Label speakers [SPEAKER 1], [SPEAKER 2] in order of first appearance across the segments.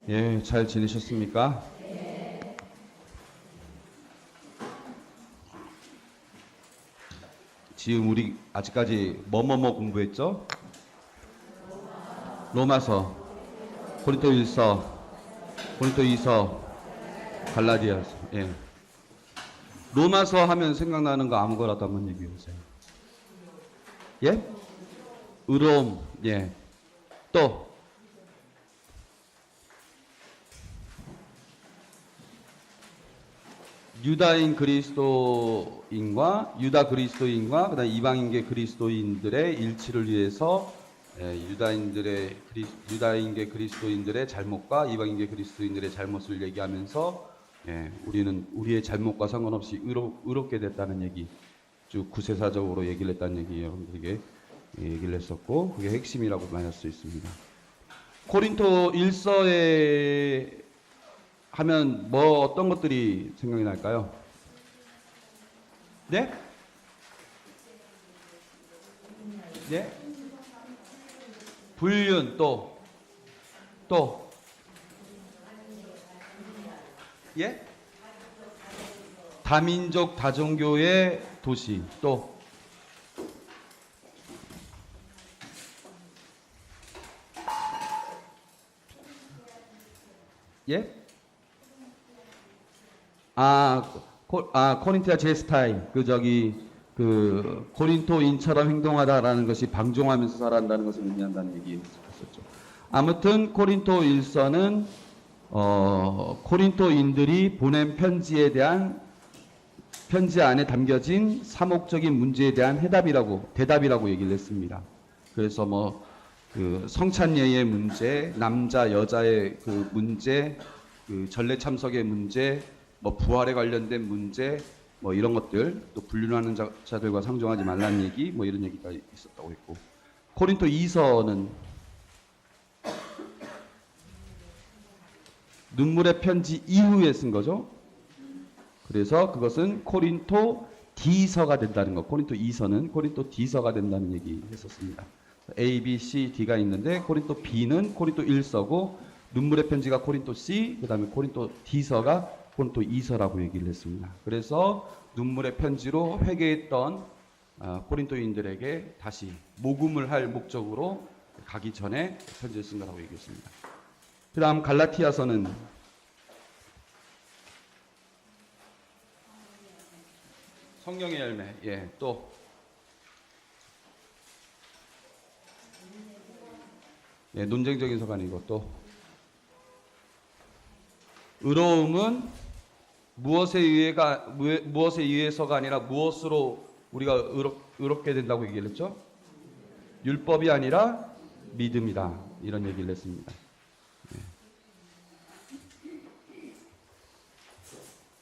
[SPEAKER 1] 예, 잘 지내셨습니까? 지금 우리 아직까지 뭐뭐뭐 공부했죠? 로마서, 고린도일서, 고린도이서, 갈라디아서. 예. 로마서 하면 생각나는 거 아무거나도 한번 얘기해 보세요. 예? 의로움. 예. 또 유다인 그리스도인과 유다 그리스도인과 그다음 이방인계 그리스도인들의 일치를 위해서 유다인계 그리스도인들의 잘못과 이방인계 그리스도인들의 잘못을 얘기하면서 우리는 우리의 잘못과 상관없이 의롭게 됐다는 얘기, 쭉 구세사적으로 얘기를 했다는 얘기 여러분들에게 얘기를 했었고, 그게 핵심이라고 말할 수 있습니다. 코린토 1서에 하면 뭐 어떤 것들이 생각이 날까요? 네? 네? 불륜 또 예? 다민족 다종교의 도시 또 예? 코린티아 제스타인 그 코린토인처럼 행동하다라는 것이 방종하면서 살아간다는 것을 의미한다는 얘기였었죠. 아무튼 코린토 1서는 코린토인들이 보낸 편지 안에 담겨진 사목적인 문제에 대한 대답이라고 얘기를 했습니다. 그래서 그 성찬예의 문제, 남자 여자의 그 문제, 그 전례 참석의 문제, 부활에 관련된 문제, 이런 것들, 또 불륜하는 자들과 상종하지 말라는 얘기, 이런 얘기가 있었다고 했고, 코린토 2서는 눈물의 편지 이후에 쓴 거죠. 그래서 그것은 코린토 D서가 된다는 거. 코린토 2서는 코린토 D서가 된다는 얘기 했었습니다. A, B, C, D가 있는데 코린토 B는 코린토 1서고 눈물의 편지가 코린토 C, 그 다음에 코린토 D서가 코린토 2서라고 얘기를 했습니다. 그래서 눈물의 편지로 회개했던 코린토인들에게 다시 모금을 할 목적으로 가기 전에 편지를 쓴 거라고 얘기했습니다. 그 다음 갈라티아서는 성령의 열매, 또 논쟁적인 서가 아니고 또 의로움은 무엇에 의해서가 아니라 무엇으로 우리가 의롭게 된다고 얘기를 했죠? 율법이 아니라 믿음이다, 이런 얘기를 했습니다.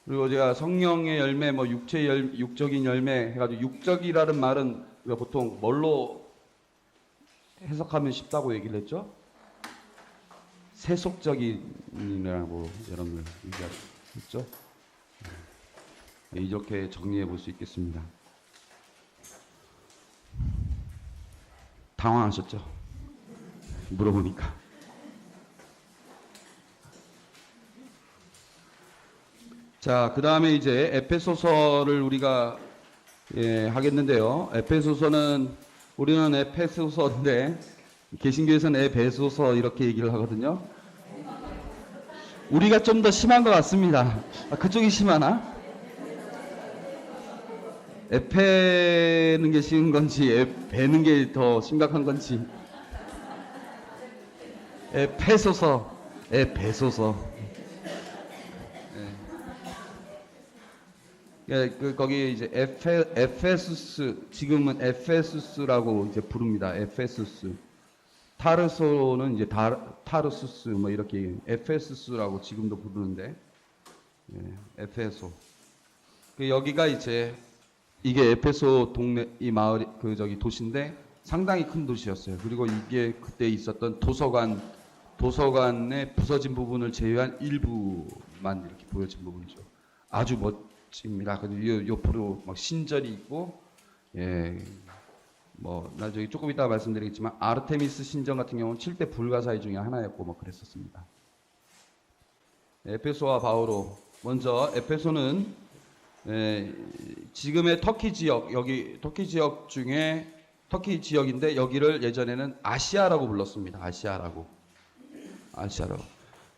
[SPEAKER 1] 그리고 제가 성령의 열매, 육적인 열매 해가지고 육적이라는 말은 우리가 보통 뭘로 해석하면 쉽다고 얘기를 했죠? 세속적인이라고 여러분들 얘기했죠? 이렇게 정리해 볼 수 있겠습니다. 당황하셨죠? 물어보니까. 자, 그 다음에 이제 에페소서를 우리가 하겠는데요. 에페소서는 우리는 에페소서인데 개신교에서는 에베소서 이렇게 얘기를 하거든요. 우리가 좀 더 심한 것 같습니다. 그쪽이 심하나? 에페는 게 쉬운 건지 에베는 게 더 심각한 건지. 에페소서, 에베소서. 거기 이제 에페수스, 지금은 에페수스라고 이제 부릅니다. 에페수스. 타르소는 이제 타르수스 이렇게 에페수스라고 지금도 부르는데, 에페소. 여기가 이제 이게 에페소 동네, 이 마을 도시인데 상당히 큰 도시였어요. 그리고 이게 그때 있었던 도서관의 부서진 부분을 제외한 일부만 이렇게 보여진 부분이죠. 아주 멋집니다. 그리고 옆으로 신전이 있고, 나중에 조금 이따가 말씀드리겠지만 아르테미스 신전 같은 경우는 7대 불가사의 중에 하나였고 그랬었습니다. 에페소와 바오로. 먼저 에페소는 지금의 터키 지역, 여기 터키 지역 중에 터키 지역인데 여기를 예전에는 아시아라고 불렀습니다. 아시아라고.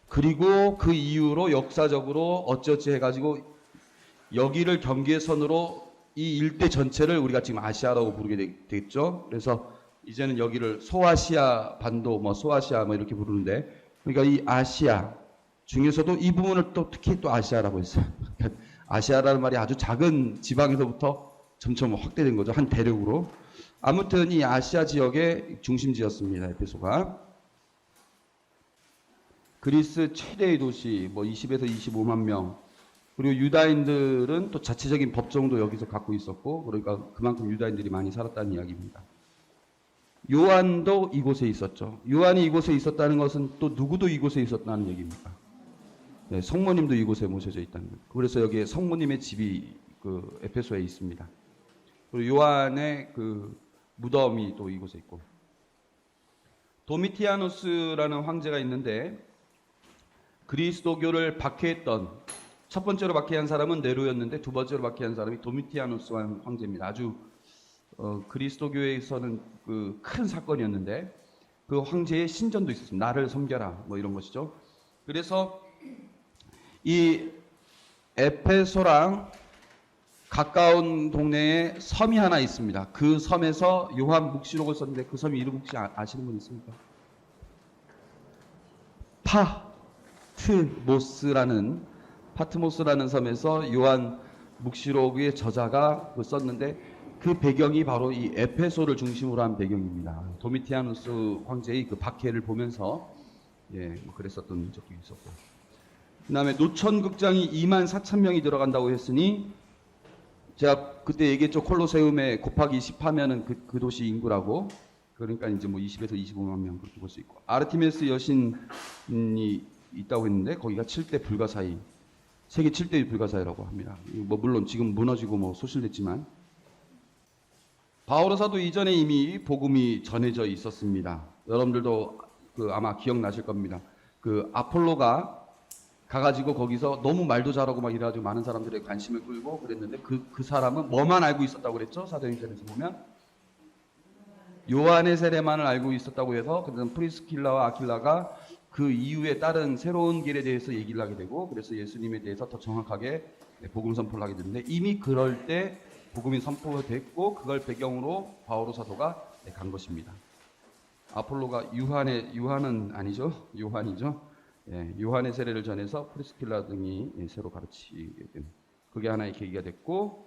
[SPEAKER 1] 그리고 그 이후로 역사적으로 어찌어찌 해가지고 여기를 경계선으로 이 일대 전체를 우리가 지금 아시아라고 부르게 되겠죠. 그래서 이제는 여기를 소아시아 반도, 소아시아 이렇게 부르는데, 그러니까 이 아시아 중에서도 이 부분을 또 특히 또 아시아라고 했어요. 아시아라는 말이 아주 작은 지방에서부터 점점 확대된 거죠. 한 대륙으로. 아무튼 이 아시아 지역의 중심지였습니다. 에페소가. 그리스 최대의 도시, 20에서 25만 명. 그리고 유다인들은 또 자체적인 법정도 여기서 갖고 있었고, 그러니까 그만큼 유다인들이 많이 살았다는 이야기입니다. 요한도 이곳에 있었죠. 요한이 이곳에 있었다는 것은 또 누구도 이곳에 있었다는 얘기입니다. 네, 성모님도 이곳에 모셔져 있다는 거예요. 그래서 여기에 성모님의 집이 그 에페소에 있습니다. 그리고 요한의 그 무덤이 또 이곳에 있고, 도미티아누스라는 황제가 있는데 그리스도교를 박해했던, 첫 번째로 박해한 사람은 네로였는데 두 번째로 박해한 사람이 도미티아누스 황제입니다. 아주 그리스도교에서는 그 큰 사건이었는데 그 황제의 신전도 있었습니다. 나를 섬겨라 이런 것이죠. 그래서 이 에페소랑 가까운 동네에 섬이 하나 있습니다. 그 섬에서 요한 묵시록을 썼는데 그 섬 이름 혹시 아시는 분 있습니까? 파트모스라는 섬에서 요한 묵시록의 저자가 썼는데 그 배경이 바로 이 에페소를 중심으로 한 배경입니다. 도미티아누스 황제의 그 박해를 보면서 그랬었던 적도 있었고, 그 다음에 노천극장이 24,000명이 들어간다고 했으니 제가 그때 얘기했죠. 콜로세움에 곱하기 10 하면은 그 도시 인구라고. 그러니까 이제 20에서 25만 명 그렇게 볼 수 있고, 아르티메스 여신이 있다고 했는데 거기가 7대 불가사의, 세계 7대 불가사의라고 합니다. 물론 지금 무너지고 소실됐지만, 바오로 사도 이전에 이미 복음이 전해져 있었습니다. 여러분들도 아마 기억나실 겁니다. 그 아폴로가 가가지고 거기서 너무 말도 잘하고 이래가지고 많은 사람들의 관심을 끌고 그랬는데 그 사람은 뭐만 알고 있었다고 그랬죠? 사도행전에서 보면 요한의 세례만을 알고 있었다고 해서, 그다음 프리스킬라와 아킬라가 그 이후에 다른 새로운 길에 대해서 얘기를 하게 되고, 그래서 예수님에 대해서 더 정확하게 복음 선포를 하게 되는데, 이미 그럴 때 복음이 선포됐고 그걸 배경으로 바오로 사도가 간 것입니다. 아폴로가 요한은 아니죠. 요한이죠. 요한의 세례를 전해서 프리스킬라 등이 새로 가르치게 된, 그게 하나의 계기가 됐고,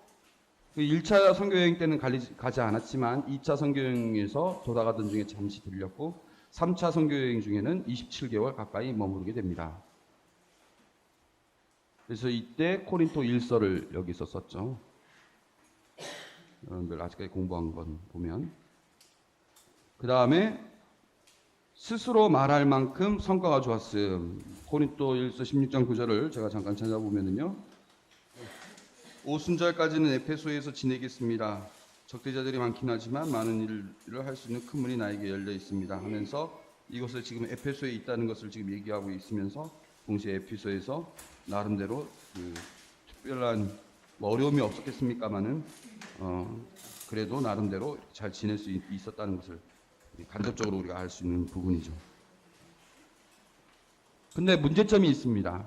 [SPEAKER 1] 1차 선교여행 때는 가지 않았지만 2차 선교여행에서 돌아가던 중에 잠시 들렸고, 3차 선교여행 중에는 27개월 가까이 머무르게 됩니다. 그래서 이때 코린토 1서를 여기서 썼죠. 여러분들 아직까지 공부한 건 보면, 그 다음에 스스로 말할 만큼 성과가 좋았음. 코린토 1서 16장 9절을 제가 잠깐 찾아보면은요, 오순절까지는 에페소에서 지내겠습니다. 적대자들이 많긴 하지만 많은 일을 할 수 있는 큰 문이 나에게 열려 있습니다 하면서 이것을 지금 에페소에 있다는 것을 지금 얘기하고 있으면서, 동시에 에페소에서 나름대로 특별한 어려움이 없었겠습니까마는 그래도 나름대로 잘 지낼 수 있었다는 것을 간접적으로 우리가 알 수 있는 부분이죠. 근데 문제점이 있습니다.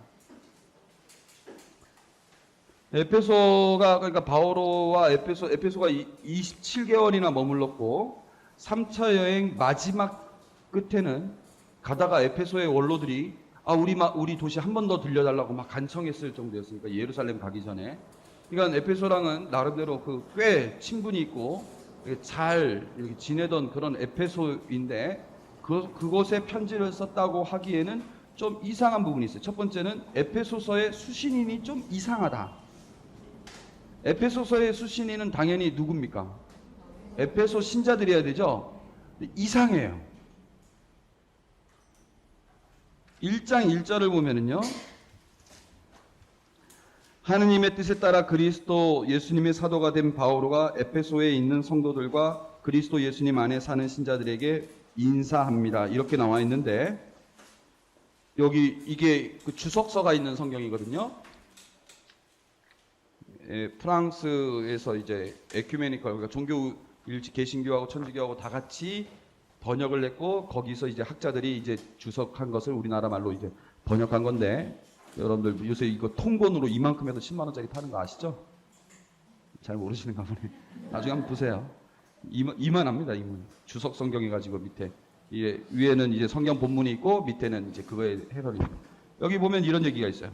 [SPEAKER 1] 에페소가, 그러니까 바오로와 에페소가 27개월이나 머물렀고, 3차 여행 마지막 끝에는 가다가 에페소의 원로들이 우리 도시 한 번 더 들려달라고 간청했을 정도였으니까, 예루살렘 가기 전에. 그러니까 에페소랑은 나름대로 꽤 친분이 있고 잘 이렇게 지내던 그런 에페소인데, 그곳에 편지를 썼다고 하기에는 좀 이상한 부분이 있어요. 첫 번째는 에페소서의 수신인이 좀 이상하다. 에페소서의 수신인은 당연히 누굽니까? 에페소 신자들이어야 되죠? 이상해요. 1장 1절을 보면은요, 하느님의 뜻에 따라 그리스도 예수님의 사도가 된 바오로가 에페소에 있는 성도들과 그리스도 예수님 안에 사는 신자들에게 인사합니다. 이렇게 나와 있는데, 여기 이게 그 주석서가 있는 성경이거든요. 예, 프랑스에서 이제 에큐메니컬, 그러니까 종교 일치 개신교하고 천주교하고 다 같이 번역을 했고 거기서 이제 학자들이 이제 주석한 것을 우리나라 말로 이제 번역한 건데, 여러분들 요새 이거 통본으로 이만큼 해서 10만 원짜리 파는 거 아시죠? 잘 모르시는가 보네. 나중에 한번 보세요. 이만합니다. 이만. 주석 성경이 가지고 밑에 이게 위에는 이제 성경 본문이 있고 밑에는 이제 그거의 해설입니다. 여기 보면 이런 얘기가 있어요.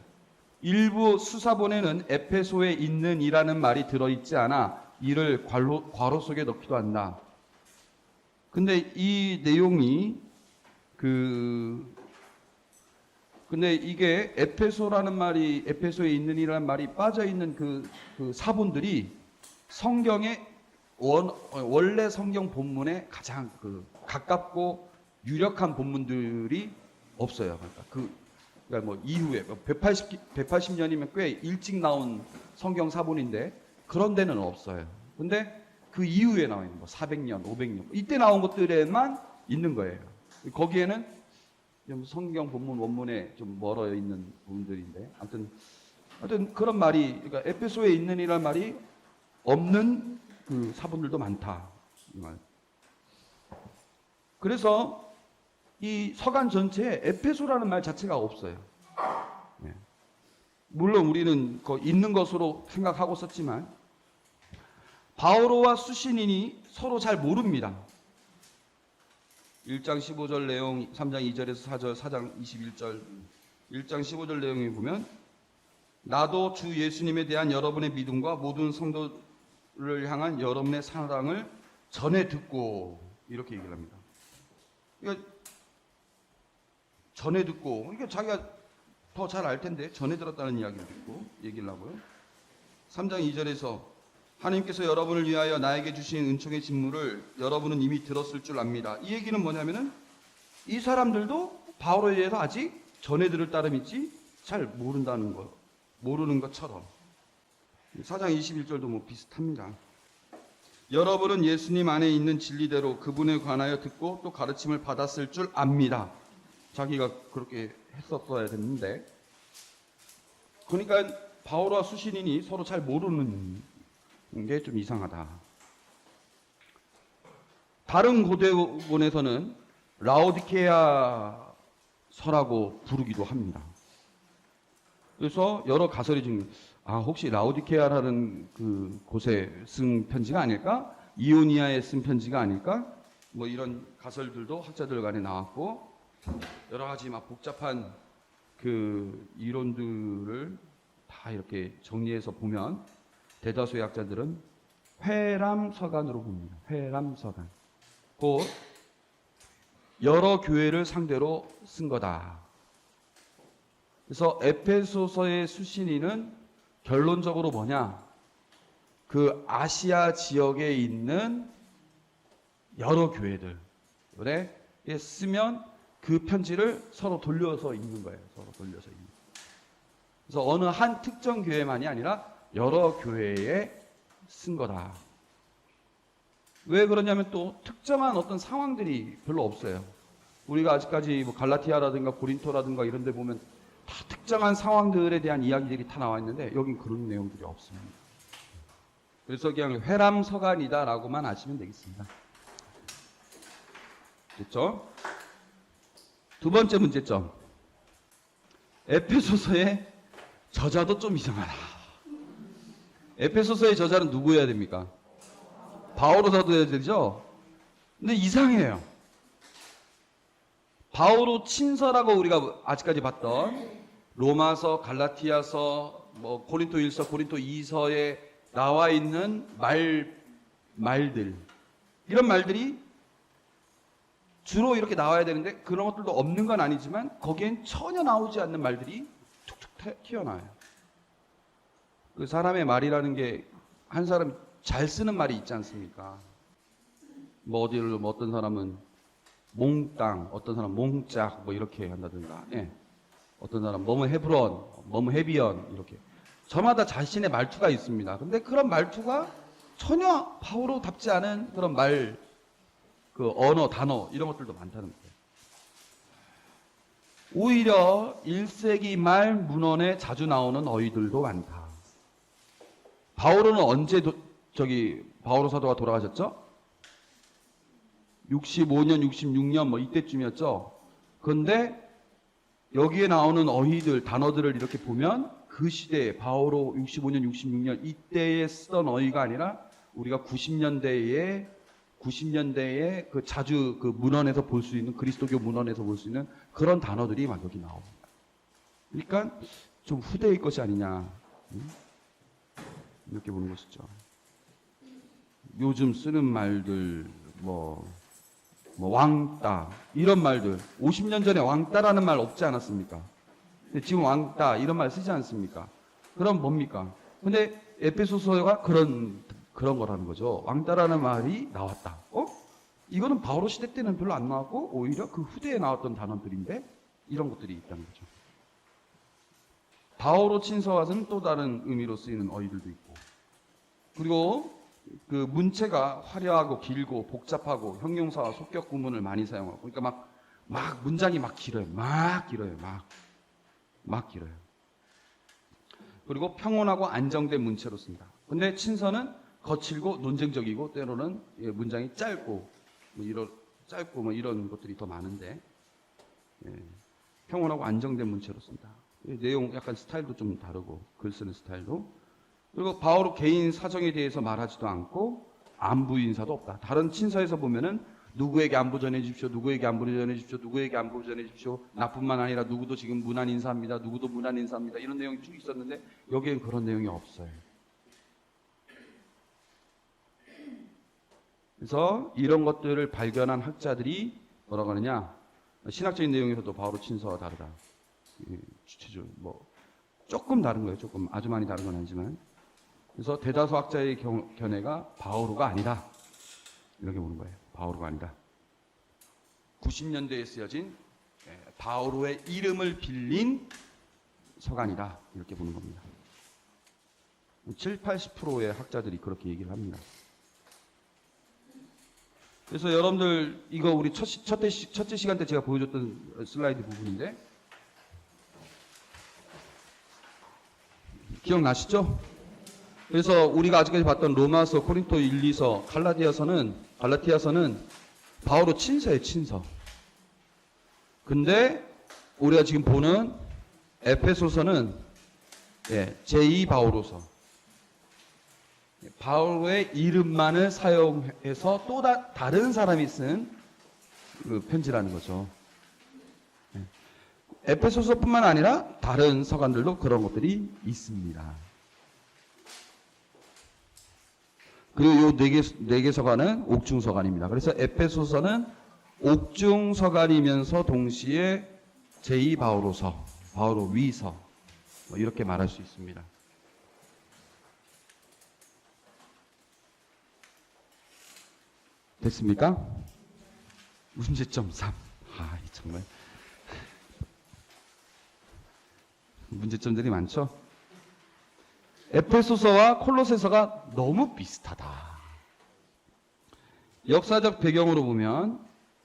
[SPEAKER 1] 일부 수사본에는 에페소에 있는 이라는 말이 들어있지 않아 이를 괄호 속에 넣기도 한다. 근데 이 내용이 근데 이게 에페소라는 말이, 에페소에 있는 이라는 말이 빠져 있는 그 사본들이 성경의 원래 성경 본문에 가장 가깝고 유력한 본문들이 없어요. 그러니까 뭐 이후에 180년이면 꽤 일찍 나온 성경 사본인데 그런 데는 없어요. 근데 그 이후에 나와 있는 뭐 400년, 500년 이때 나온 것들에만 있는 거예요. 거기에는 좀 성경 본문 원문에 좀 멀어 있는 부분들인데 아무튼 그런 말이, 그러니까 에페소에 있는 이란 말이 없는 그 사본들도 많다. 이 말. 그래서 이 서간 전체에 에페소라는 말 자체가 없어요. 네. 물론 우리는 있는 것으로 생각하고 썼지만 바오로와 수신인이 서로 잘 모릅니다. 1장 15절 내용, 3장 2절에서 4절, 4장 21절, 1장 15절 내용에 보면 나도 주 예수님에 대한 여러분의 믿음과 모든 성도를 향한 여러분의 사랑을 전해 듣고, 이렇게 얘기를 합니다. 그러니까 전해 듣고, 그러니까 자기가 더 잘 알 텐데 전해 들었다는 이야기를 듣고 얘기를 하고요. 3장 2절에서 하나님께서 여러분을 위하여 나에게 주신 은총의 직무를 여러분은 이미 들었을 줄 압니다. 이 얘기는 뭐냐면은 이 사람들도 바울에 대해서 아직 전해 들을 따름이지 잘 모른다는 거, 모르는 것처럼. 4장 21절도 뭐 비슷합니다. 여러분은 예수님 안에 있는 진리대로 그분에 관하여 듣고 또 가르침을 받았을 줄 압니다. 자기가 그렇게 했었어야 됐는데, 그러니까 바울과 수신인이 서로 잘 모르는 게 좀 이상하다. 다른 고대본에서는 라오디케아 서라고 부르기도 합니다. 그래서 여러 가설이 지금 혹시 라오디케아라는 그 곳에 쓴 편지가 아닐까? 이오니아에 쓴 편지가 아닐까? 뭐 이런 가설들도 학자들 간에 나왔고, 여러 가지 막 복잡한 그 이론들을 다 이렇게 정리해서 보면 대다수의 학자들은 회람서간으로 봅니다. 회람서간. 곧 여러 교회를 상대로 쓴 거다. 그래서 에페소서의 수신인은 결론적으로 뭐냐? 그 아시아 지역에 있는 여러 교회들에 쓰면 그 편지를 서로 돌려서 읽는 거예요. 서로 돌려서 읽는. 그래서 어느 한 특정 교회만이 아니라 여러 교회에 쓴 거다. 왜 그러냐면 또 특정한 어떤 상황들이 별로 없어요. 우리가 아직까지 뭐 갈라티아라든가 고린토라든가 이런 데 보면 다 특정한 상황들에 대한 이야기들이 다 나와 있는데 여긴 그런 내용들이 없습니다. 그래서 그냥 회람서간이다라고만 아시면 되겠습니다. 됐죠? 두 번째 문제점. 에페소서의 저자도 좀 이상하다. 에페소서의 저자는 누구여야 됩니까? 바오로 사도여야 되죠? 근데 이상해요. 바오로 친서라고 우리가 아직까지 봤던 로마서, 갈라티아서, 뭐 고린도 1서, 고린도 2서에 나와 있는 말들, 이런 말들이 주로 이렇게 나와야 되는데 그런 것들도 없는 건 아니지만 거기엔 전혀 나오지 않는 말들이 툭툭 튀어나와요. 그 사람의 말이라는 게 한 사람 잘 쓰는 말이 있지 않습니까? 뭐 어떤 사람은 몽땅, 어떤 사람은 몽짝 뭐 이렇게 한다든가, 예. 어떤 사람 뭐뭐 헤브론, 뭐뭐 헤비언 이렇게 저마다 자신의 말투가 있습니다. 근데 그런 말투가 전혀 바오로답지 않은 그런 그 언어, 단어 이런 것들도 많다는 거예요. 오히려 1세기 말 문헌에 자주 나오는 어휘들도 많다. 바오로는 언제 바오로 사도가 돌아가셨죠? 65년, 66년 뭐 이때쯤이었죠. 그런데 여기에 나오는 어휘들, 단어들을 이렇게 보면 그 시대에 바오로 65년, 66년 이때에 쓰던 어휘가 아니라 우리가 90년대에 그 자주 그 문헌에서 볼 수 있는 그리스도교 문헌에서 볼 수 있는 그런 단어들이 막 여기 나옵니다. 그러니까 좀 후대의 것이 아니냐 이렇게 보는 것이죠. 요즘 쓰는 말들 뭐 왕따 이런 말들 50년 전에 왕따라는 말 없지 않았습니까? 근데 지금 왕따 이런 말 쓰지 않습니까? 그럼 뭡니까? 근데 에베소서가 그런 거라는 거죠. 왕따라는 말이 나왔다. 이거는 바오로 시대 때는 별로 안 나왔고 오히려 그 후대에 나왔던 단어들인데 이런 것들이 있다는 거죠. 바오로 친서와는 또 다른 의미로 쓰이는 어휘들도 있고 그리고 그 문체가 화려하고 길고 복잡하고 형용사와 속격 구문을 많이 사용하고 그러니까 막 문장이 막 길어요. 막 길어요. 그리고 평온하고 안정된 문체로 씁니다. 근데 친서는 거칠고 논쟁적이고 때로는 문장이 짧고 이런 것들이 더 많은데 평온하고 안정된 문체로 씁니다. 내용 약간 스타일도 좀 다르고 글 쓰는 스타일도 그리고 바오로 개인 사정에 대해서 말하지도 않고 안부 인사도 없다. 다른 친서에서 보면은 누구에게 안부 전해 주십시오. 누구에게 안부 전해 주십시오. 누구에게 안부 전해 주십시오. 나뿐만 아니라 누구도 지금 문안 인사합니다. 누구도 문안 인사합니다. 이런 내용이 쭉 있었는데 여기엔 그런 내용이 없어요. 그래서 이런 것들을 발견한 학자들이 뭐라고 하느냐? 신학적인 내용에서도 바오로 친서와 다르다. 주체적으로 조금 다른 거예요. 조금 아주 많이 다른 건 아니지만. 그래서 대다수 학자의 견해가 바오로가 아니다. 이렇게 보는 거예요. 바오로가 아니다. 90년대에 쓰여진 바오로의 이름을 빌린 서간이다. 이렇게 보는 겁니다. 70~80%의 학자들이 그렇게 얘기를 합니다. 그래서 여러분들 이거 우리 첫째 시간 때 제가 보여줬던 슬라이드 부분인데 기억나시죠? 그래서 우리가 아직까지 봤던 로마서, 코린토 1, 2서, 갈라티아서는 바오로 친서예요, 친서. 근데 우리가 지금 보는 에페소서는 제2 바오로서. 바오로의 이름만을 사용해서 또 다른 사람이 쓴 그 편지라는 거죠. 에페소서뿐만 아니라 다른 서간들도 그런 것들이 있습니다. 그리고 요 네 개 서간은 옥중 서간입니다. 그래서 에페소서는 옥중 서간이면서 동시에 제2 바오로서, 바오로 위서 이렇게 말할 수 있습니다. 됐습니까? 문제점 3. 정말 문제점들이 많죠? 에페소서와 콜로새서가 너무 비슷하다. 역사적 배경으로 보면,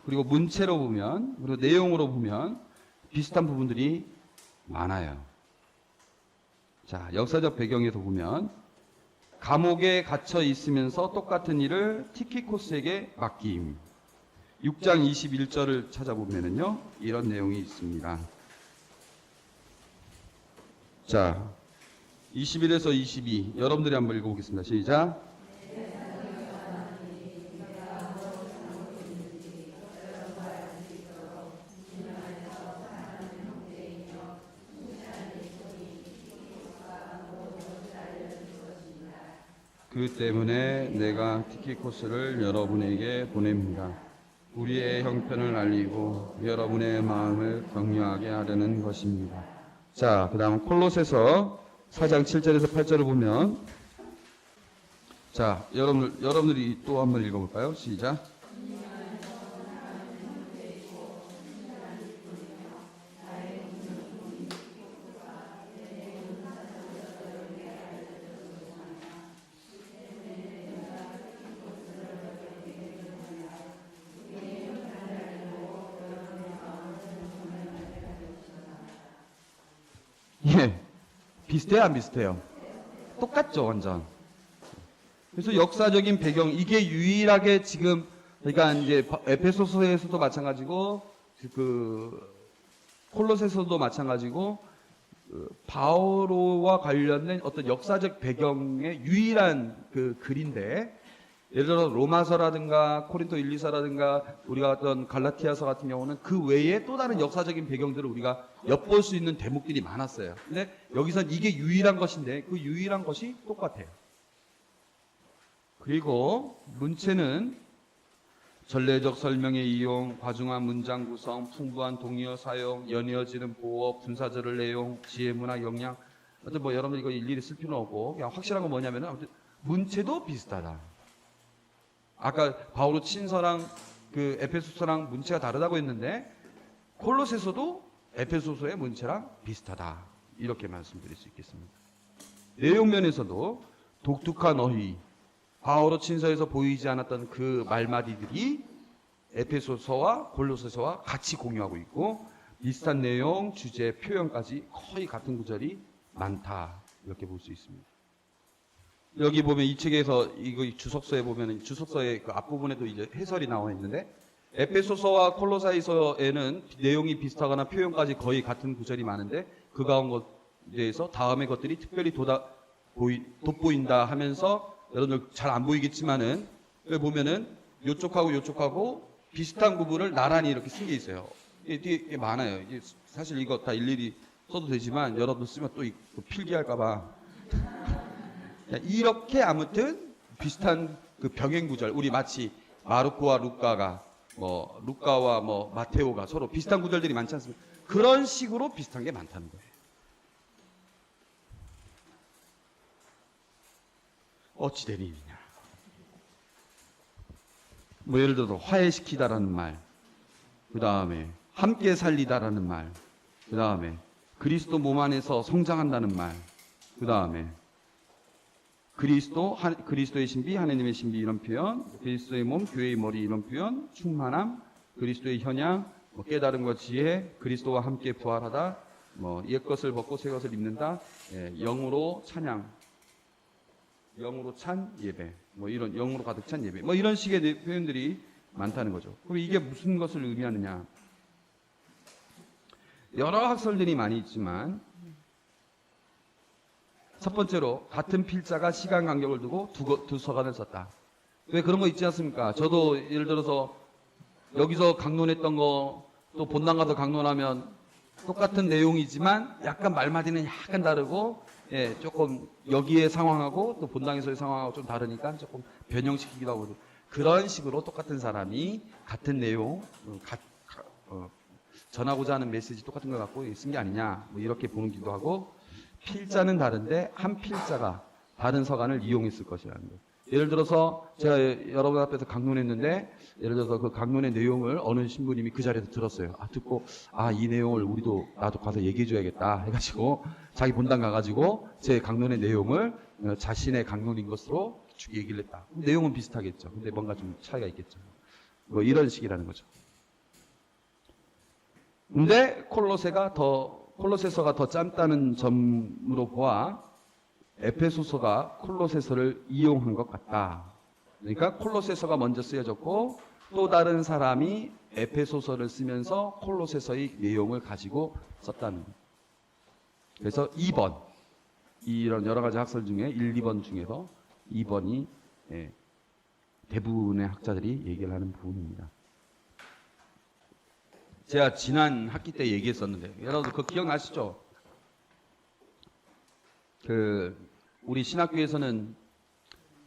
[SPEAKER 1] 그리고 문체로 보면, 그리고 내용으로 보면 비슷한 부분들이 많아요. 자, 역사적 배경에서 보면 감옥에 갇혀 있으면서 똑같은 일을 티키코스에게 맡김. 6장 21절을 찾아보면은요, 이런 내용이 있습니다. 자, 21에서 22 여러분들이 한번 읽어보겠습니다. 시작. 그 때문에 내가 티키코스를 여러분에게 보냅니다. 우리의 형편을 알리고 여러분의 마음을 격려하게 하려는 것입니다. 자, 그 다음 콜로새서 4장 7절에서 8절을 보면, 자, 여러분들이 또 한번 읽어볼까요? 시작. 예. 비슷해요, 안 비슷해요? 똑같죠, 완전. 그래서 역사적인 배경, 이게 유일하게 지금, 그러니까 이제 에페소서에서도 마찬가지고, 콜로새서도 마찬가지고, 바오로와 관련된 어떤 역사적 배경의 유일한 글인데, 예를 들어 로마서라든가 코린토 1, 2서라든가 우리가 어떤 갈라티아서 같은 경우는 그 외에 또 다른 역사적인 배경들을 우리가 엿볼 수 있는 대목들이 많았어요. 근데 여기선 이게 유일한 것인데 그 유일한 것이 똑같아요. 그리고 문체는 전례적 설명의 이용, 과중한 문장 구성, 풍부한 동의어 사용, 연이어지는 보어, 분사절의 내용, 지혜문화 역량. 어떤 뭐 여러분들 이거 일일이 쓸 필요는 없고 그냥 확실한 건 뭐냐면은 아무튼 문체도 비슷하다. 아까 바오로 친서랑 에페소서랑 문체가 다르다고 했는데 콜로새서도 에페소서의 문체랑 비슷하다. 이렇게 말씀드릴 수 있겠습니다. 내용 면에서도 독특한 어휘, 바오로 친서에서 보이지 않았던 그 말마디들이 에페소서와 콜로새서와 같이 공유하고 있고 비슷한 내용, 주제, 표현까지 거의 같은 구절이 많다. 이렇게 볼 수 있습니다. 여기 보면 이 책에서 이거 주석서에 보면 주석서의 그 앞부분에도 이제 해설이 나와 있는데 에페소서와 콜로사이서에는 내용이 비슷하거나 표현까지 거의 같은 구절이 많은데 그 가운데에서 다음의 것들이 특별히 돋보인다 하면서 여러분들 잘 안 보이겠지만은 여기 보면은 요쪽하고 요쪽하고 비슷한 부분을 나란히 이렇게 쓴 게 있어요. 이게 많아요. 이게 사실 이거 다 일일이 써도 되지만 여러분들 쓰면 또 필기할까봐. 이렇게 아무튼 비슷한 그 병행 구절, 우리 마치 마르코와 루카가 루카와 마테오가 서로 비슷한 구절들이 많지 않습니까? 그런 식으로 비슷한 게 많다는 거예요. 어찌 된 일이냐? 예를 들어 화해시키다라는 말, 그 다음에 함께 살리다라는 말, 그 다음에 그리스도 몸 안에서 성장한다는 말, 그 다음에 그리스도의 신비, 하나님의 신비 이런 표현, 그리스도의 몸, 교회의 머리 이런 표현, 충만함, 그리스도의 현양, 깨달은 것 지혜, 그리스도와 함께 부활하다, 옛것을 벗고 새 것을 입는다, 영으로 찬양, 영으로 찬 예배, 이런 영으로 가득 찬 예배, 이런 식의 표현들이 많다는 거죠. 그럼 이게 무슨 것을 의미하느냐? 여러 학설들이 많이 있지만 첫 번째로 같은 필자가 시간 간격을 두고 두 서간을 썼다. 왜 그런 거 있지 않습니까? 저도 예를 들어서 여기서 강론했던 거 또 본당 가서 강론하면 똑같은 내용이지만 약간 말마디는 약간 다르고 조금 여기의 상황하고 또 본당에서의 상황하고 좀 다르니까 조금 변형시키기도 하고 그런 식으로 똑같은 사람이 같은 내용 전하고자 하는 메시지 똑같은 걸 갖고 쓴 게 아니냐 이렇게 보기도 하고 필자는 다른데 한 필자가 다른 서간을 이용했을 것이라는 거예요. 예를 들어서 제가 여러분 앞에서 강론했는데 예를 들어서 그 강론의 내용을 어느 신부님이 그 자리에서 들었어요. 듣고 이 내용을 나도 가서 얘기해 줘야겠다 해가지고 자기 본당 가가지고 제 강론의 내용을 자신의 강론인 것으로 쭉 얘기를 했다. 내용은 비슷하겠죠. 근데 뭔가 좀 차이가 있겠죠. 이런 식이라는 거죠. 근데 콜로새서가 더 짧다는 점으로 보아 에페소서가 콜로새서를 이용한 것 같다. 그러니까 콜로새서가 먼저 쓰여졌고 또 다른 사람이 에페소서를 쓰면서 콜로새서의 내용을 가지고 썼다는 거예요. 그래서 2번 이런 여러 가지 학설 중에 1, 2번 중에서 2번이 대부분의 학자들이 얘기를 하는 부분입니다. 제가 지난 학기 때 얘기했었는데 여러분 그거 기억나시죠? 우리 신학교에서는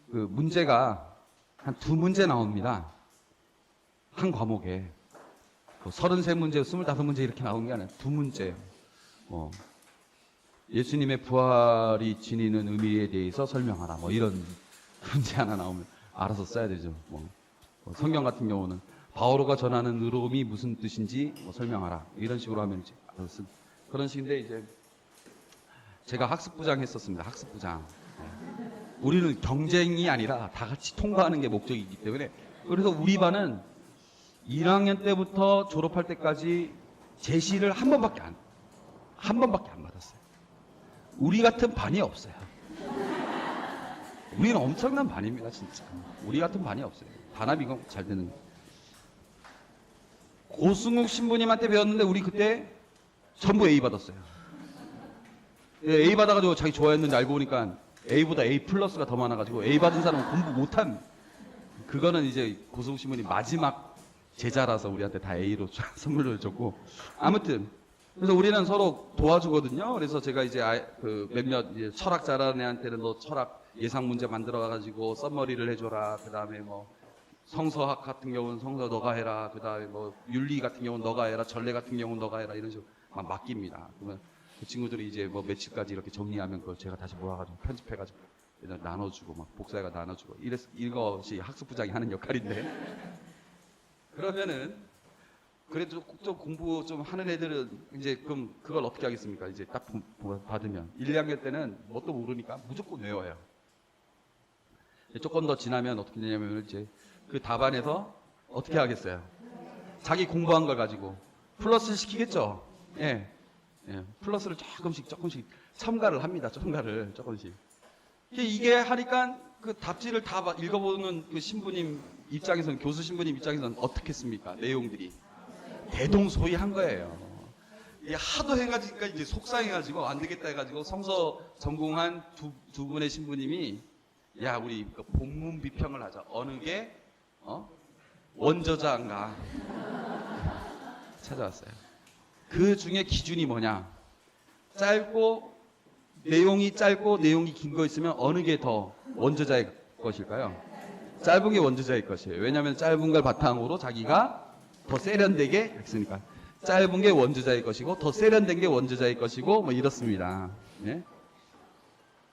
[SPEAKER 1] 문제가 한 2문제 나옵니다. 한 과목에 33문제, 25문제 이렇게 나오는 게 아니라 2문제. 예수님의 부활이 지니는 의미에 대해서 설명하라. 이런 문제 하나 나오면 알아서 써야 되죠. 성경 같은 경우는 바오로가 전하는 의로움이 무슨 뜻인지 설명하라. 이런 식으로 하면 이제 그런 식인데 이제 제가 학습부장 했었습니다. 학습부장. 우리는 경쟁이 아니라 다 같이 통과하는 게 목적이기 때문에 그래서 우리 반은 1학년 때부터 졸업할 때까지 제시를 한 번밖에 안 받았어요. 우리 같은 반이 없어요. 우리는 엄청난 반입니다, 진짜. 우리 같은 반이 없어요. 단합이건 잘 되는. 고승욱 신부님한테 배웠는데 우리 그때 전부 A 받았어요. A 받아가지고 자기 좋아했는데 알고 보니까 A보다 A 플러스가 더 많아가지고 A 받은 사람은 공부 못한. 그거는 이제 고승욱 신부님 마지막 제자라서 우리한테 다 A로 선물을 줬고. 아무튼 그래서 우리는 서로 도와주거든요. 그래서 제가 이제 몇몇 이제 철학 잘하는 애한테는 너 철학 예상 문제 만들어가지고 썸머리를 해줘라. 그 다음에 뭐 성서학 같은 경우는 성서 너가 해라. 그 다음에 뭐 윤리 같은 경우는 너가 해라. 전례 같은 경우는 너가 해라. 이런 식으로 막 맡깁니다. 그러면 그 친구들이 이제 뭐 며칠까지 이렇게 정리하면 그걸 제가 다시 모아가지고 편집해가지고 나눠주고 막 복사해가 나눠주고 이것이 학습부장이 하는 역할인데. 그러면은 그래도 좀 공부 좀 하는 애들은 이제 그럼 그걸 어떻게 하겠습니까? 이제 딱 받으면 1, 2학년 때는 뭣도 모르니까 무조건 외워요. 조금 더 지나면 어떻게 되냐면 이제 그 답안에서 어떻게 하겠어요? 자기 공부한 걸 가지고 플러스 시키겠죠? 예. 플러스를 조금씩 첨가를 합니다. 조금씩. 이게 하니까 그 답지를 다 읽어보는 그 신부님 입장에서는, 교수 신부님 입장에서는 어떻겠습니까? 내용들이. 대동소이한 거예요. 이게 하도 해가지고 이제 속상해가지고 안 되겠다 해가지고 성서 전공한 두 분의 신부님이 야, 우리 그 본문 비평을 하자. 어느 게 원저자인가 찾아왔어요. 그 중에 기준이 뭐냐? 내용이 짧고 내용이 긴 거 있으면 어느 게 더 원저자의 것일까요? 짧은 게 원저자의 것이에요. 왜냐하면 짧은 걸 바탕으로 자기가 더 세련되게 했으니까. 짧은 게 원저자의 것이고 더 세련된 게 원저자의 것이고 뭐 이렇습니다. 예?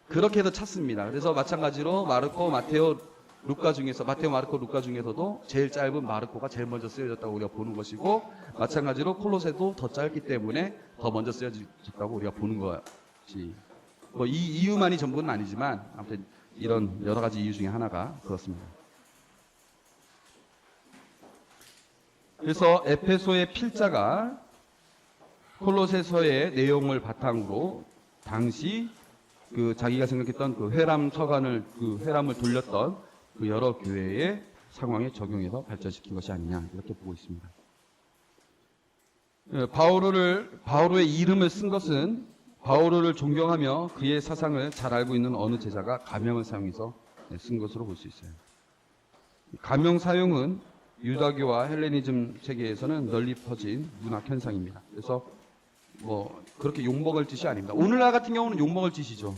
[SPEAKER 1] 그렇게 해서 찾습니다. 그래서 마찬가지로 마르코, 마테오, 마르코, 루카 중에서도 제일 짧은 마르코가 제일 먼저 쓰여졌다고 우리가 보는 것이고, 마찬가지로 콜로새도 더 짧기 때문에 더 먼저 쓰여졌다고 우리가 보는 것이, 뭐 이 이유만이 전부는 아니지만 아무튼 이런 여러 가지 이유 중에 하나가 그렇습니다. 그래서 에페소의 필자가 콜로새서의 내용을 바탕으로 당시 그 자기가 생각했던 그 회람을 돌렸던 그 여러 교회의 상황에 적용해서 발전시킨 것이 아니냐, 이렇게 보고 있습니다. 바오로의 이름을 쓴 것은 바오로를 존경하며 그의 사상을 잘 알고 있는 어느 제자가 가명을 사용해서 쓴 것으로 볼 수 있어요. 가명 사용은 유다교와 헬레니즘 세계에서는 널리 퍼진 문학 현상입니다. 그래서 뭐 그렇게 욕먹을 짓이 아닙니다. 오늘날 같은 경우는 욕먹을 짓이죠.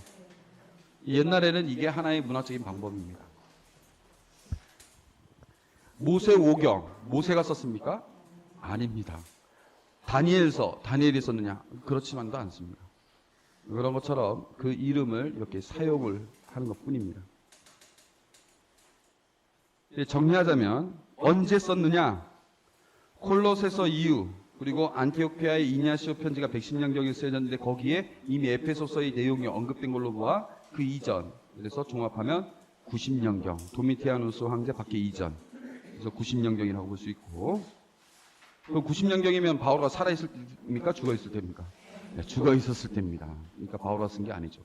[SPEAKER 1] 옛날에는 이게 하나의 문학적인 방법입니다. 모세오경, 모세가 썼습니까? 아닙니다. 다니엘이 썼느냐? 그렇지만도 않습니다. 그런 것처럼 그 이름을 이렇게 사용을 하는 것 뿐입니다. 정리하자면 언제 썼느냐? 콜로새서 이후, 그리고 안티오키아의 이냐시오 편지가 110년경에 쓰여졌는데 거기에 이미 에페소서의 내용이 언급된 걸로 보아 그 이전, 그래서 종합하면 90년경, 도미티아누스 황제 박해 이전, 그래서 90년경이라고 볼 수 있고, 그 90년경이면 바오로가 살아있을 때입니까? 죽어있을 때입니까? 네, 죽어있었을 때입니다. 그러니까 바오로가 쓴 게 아니죠.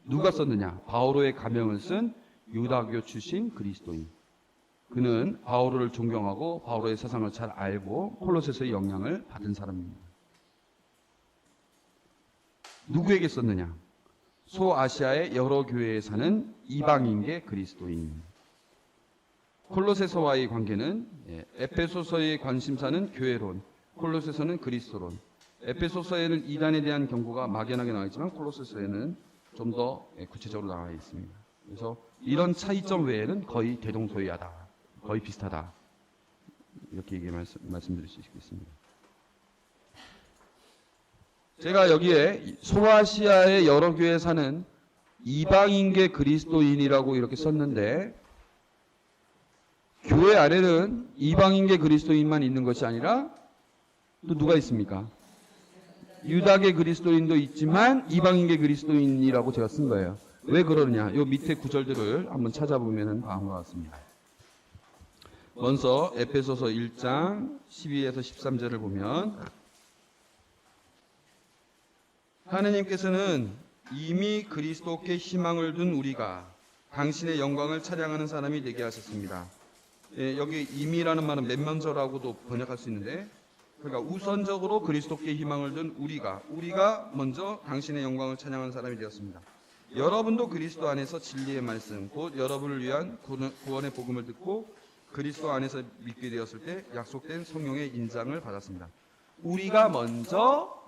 [SPEAKER 1] 누가 썼느냐? 바오로의 가명을 쓴 유다교 출신 그리스도인. 그는 바오로를 존경하고 바오로의 사상을 잘 알고 콜로새서의 영향을 받은 사람입니다. 누구에게 썼느냐? 소아시아의 여러 교회에 사는 이방인계 그리스도인. 콜로새서와의 관계는 에페소서의 관심사는 교회론, 콜로새서는 그리스도론. 에페소서에는 이단에 대한 경고가 막연하게 나와 있지만 콜로새서에는 좀 더 구체적으로 나와 있습니다. 그래서 이런 차이점 외에는 거의 대동소이하다, 거의 비슷하다, 이렇게 말씀드릴 수 있겠습니다. 제가 여기에 소아시아의 여러 교회에 사는 이방인계 그리스도인이라고 이렇게 썼는데, 교회 안에는 이방인계 그리스도인만 있는 것이 아니라 또 누가 있습니까? 유다계 그리스도인도 있지만 이방인계 그리스도인이라고 제가 쓴 거예요. 왜 그러느냐? 요 밑에 구절들을 한번 찾아보면 다음과 같습니다. 먼저 에페소서 1장 12에서 13절을 보면, 하느님께서는
[SPEAKER 2] 이미 그리스도께 희망을 둔 우리가 당신의 영광을 찬양하는 사람이 되게 하셨습니다. 예, 여기 이미라는 말은 맨먼저라고도 번역할 수 있는데, 그러니까 우선적으로 그리스도께 희망을 둔 우리가 먼저 당신의 영광을 찬양하는 사람이 되었습니다. 여러분도 그리스도 안에서 진리의 말씀, 곧 여러분을 위한 구원의 복음을 듣고 그리스도 안에서 믿게 되었을 때 약속된 성령의 인장을 받았습니다. 우리가 먼저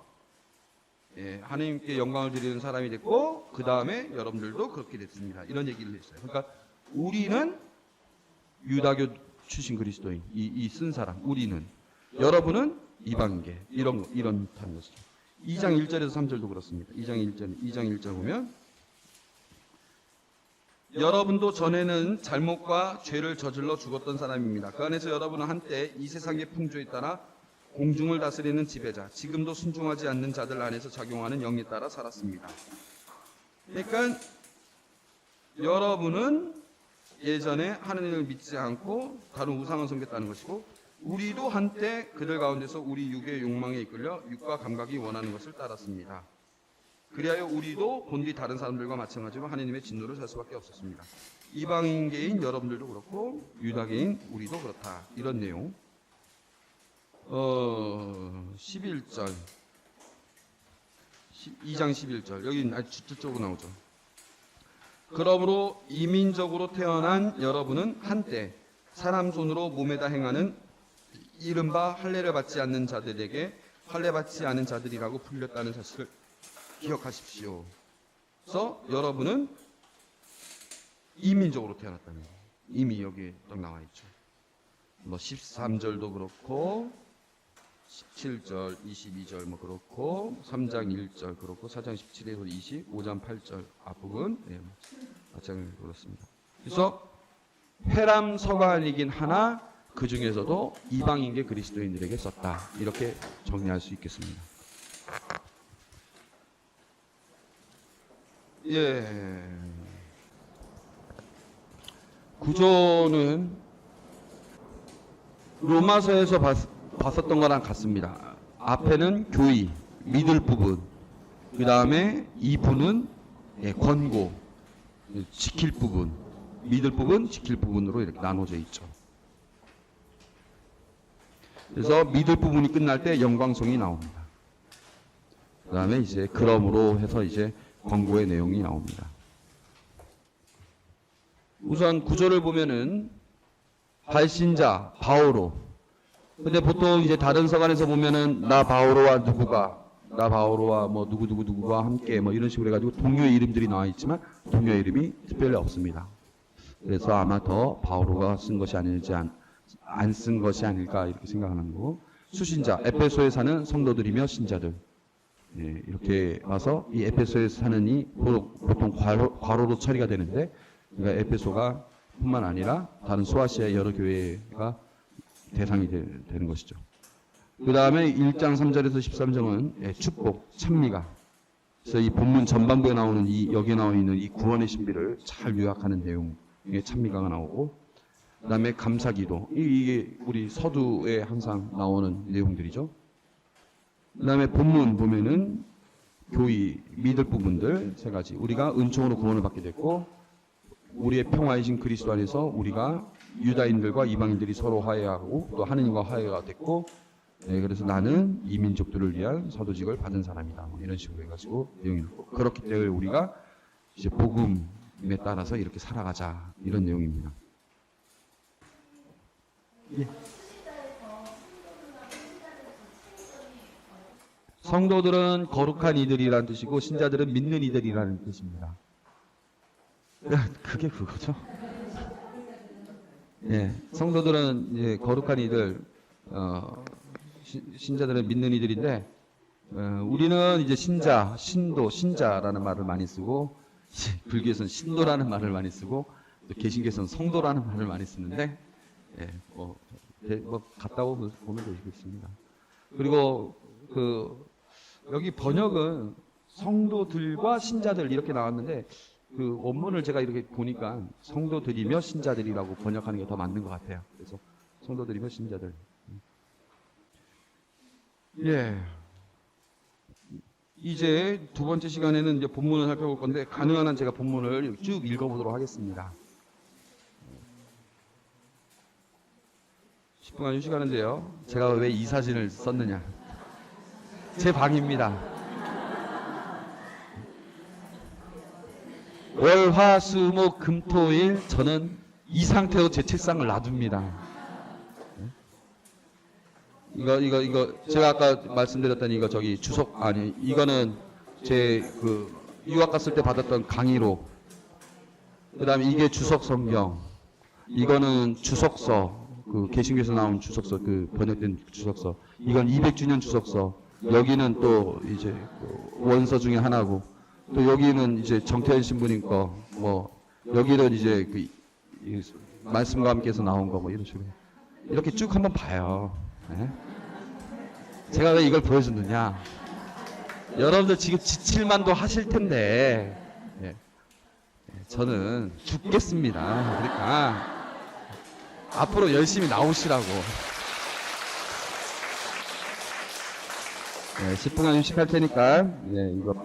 [SPEAKER 2] 하나님께 영광을 드리는 사람이 됐고, 그 다음에 여러분들도 그렇게 됐습니다. 이런 얘기를 했어요. 그러니까 우리는 유다교 출신 그리스도인, 이 쓴 사람, 우리는, 여러분은 이방계, 이런 타는 것이죠. 2장 1절에서 3절도 그렇습니다. 2장 1절 보면, 여러분도 전에는 잘못과 죄를 저질러 죽었던 사람입니다. 그 안에서 여러분은 한때 이 세상의 풍조에 따라 공중을 다스리는 지배자, 지금도 순종하지 않는 자들 안에서 작용하는 영에 따라 살았습니다. 그러니까 여러분은 예전에 하느님을 믿지 않고 다른 우상을 섬겼다는 것이고, 우리도 한때 그들 가운데서 우리 육의 욕망에 이끌려 육과 감각이 원하는 것을 따랐습니다. 그리하여 우리도 본디 다른 사람들과 마찬가지로 하느님의 진노를 살 수밖에 없었습니다. 이방인계인 여러분들도 그렇고 유다계인 우리도 그렇다. 이런 내용. 11절 2장 11절 여기 저쪽으로 나오죠. 그러므로 이민족으로 태어난 여러분은 한때 사람 손으로 몸에다 행하는 이른바 할례를 받지 않는 자들에게 할례받지 않은 자들이라고 불렸다는 사실을 기억하십시오. 그래서 여러분은 이민족으로 태어났다는 거예요. 이미 여기에 딱 나와 있죠. 뭐 13절도 그렇고 17절, 22절 뭐 그렇고 3장 1절 그렇고 4장 17에서 20, 5장 8절 앞부분 마찬가지로 그렇습니다. 그래서 회람서관이긴 하나 그 중에서도 이방인계 그리스도인들에게 썼다. 이렇게 정리할 수 있겠습니다. 예. 구조는 로마서에서 봤었던 거랑 같습니다. 앞에는 교의, 믿을 부분, 그 다음에 이 부는 권고, 지킬 부분, 믿을 부분, 지킬 부분으로 이렇게 나눠져 있죠. 그래서 믿을 부분이 끝날 때 영광송이 나옵니다. 그 다음에 이제 그러므로 해서 이제 권고의 내용이 나옵니다. 우선 구조를 보면은 발신자 바오로. 근데 보통 이제 다른 서간에서 보면은 나 바오로와 뭐 누구가 함께 뭐 이런 식으로 해가지고 동료의 이름들이 나와 있지만 동료의 이름이 특별히 없습니다. 그래서 아마 더 바오로가 쓴 것이 아닐지 안 쓴 것이 아닐까 이렇게 생각하는 거고, 수신자 에페소에 사는 성도들이며 신자들. 예, 이렇게 와서 이 에페소에 사는 이 보통 괄호로 처리가 되는데, 그러니까 에페소가 뿐만 아니라 다른 소아시아 여러 교회가 대상이 되는 것이죠. 그 다음에 1장 3절에서 13절은 축복, 찬미가. 그래서 이 본문 전반부에 나오는 여기에 나와 있는 이 구원의 신비를 잘 요약하는 내용의 찬미가가 나오고, 그 다음에 감사기도. 이게 우리 서두에 항상 나오는 내용들이죠. 그 다음에 본문 보면은 교의, 믿을 부분들 세 가지. 우리가 은총으로 구원을 받게 됐고, 우리의 평화이신 그리스도 안에서 우리가 유다인들과 이방인들이 서로 화해하고 또 하느님과 화해가 됐고, 그래서 나는 이 민족들을 위한 사도직을 받은 사람이다. 뭐 이런 식으로 해가지고 내용이 있고, 그렇기 때문에 우리가 이제 복음에 따라서 이렇게 살아가자. 이런 내용입니다. 예. 성도들은 거룩한 이들이라는 뜻이고 신자들은 믿는 이들이라는 뜻입니다. 그게 그거죠. 예, 성도들은 이제 거룩한 이들, 신자들은 믿는 이들인데, 우리는 이제 신자라는 말을 많이 쓰고, 불교에서는 신도라는 말을 많이 쓰고, 또 개신교에서는 성도라는 말을 많이 쓰는데, 뭐 갔다 보면 되겠습니다. 그리고 여기 번역은 성도들과 신자들 이렇게 나왔는데, 그 원문을 제가 이렇게 보니까 성도들이며 신자들이라고 번역하는 게 더 맞는 것 같아요. 그래서 성도들이며 신자들. 예. 이제 두 번째 시간에는 이제 본문을 살펴볼 건데 가능한 한 제가 본문을 쭉 읽어보도록 하겠습니다. 10분간 휴식하는데요. 제가 왜 이 사진을 썼느냐? 제 방입니다. 월, 화, 수, 목, 금, 토, 일 저는 이 상태로 제 책상을 놔둡니다. 이거 제가 아까 말씀드렸던 이거 저기 주석 아니 이거는 제 그 유학 갔을 때 받았던 강의로. 그다음에 이게 주석 성경. 이거는 주석서. 그 개신교에서 나온 주석서 그 번역된 주석서. 이건 200주년 주석서. 여기는 또 이제 그 원서 중에 하나고. 또 여기는 이제 정태현 신부님 거. 뭐 여기는 이제 그 말씀과 함께해서 나온 거 뭐 이런 식으로. 이렇게 쭉 한번 봐요. 네? 제가 왜 이걸 보여줬느냐? 여러분들 지금 지칠만도 하실 텐데, 예. 저는 죽겠습니다. 그러니까 앞으로 열심히 나오시라고. 10분간 휴식할 테니까, 이거.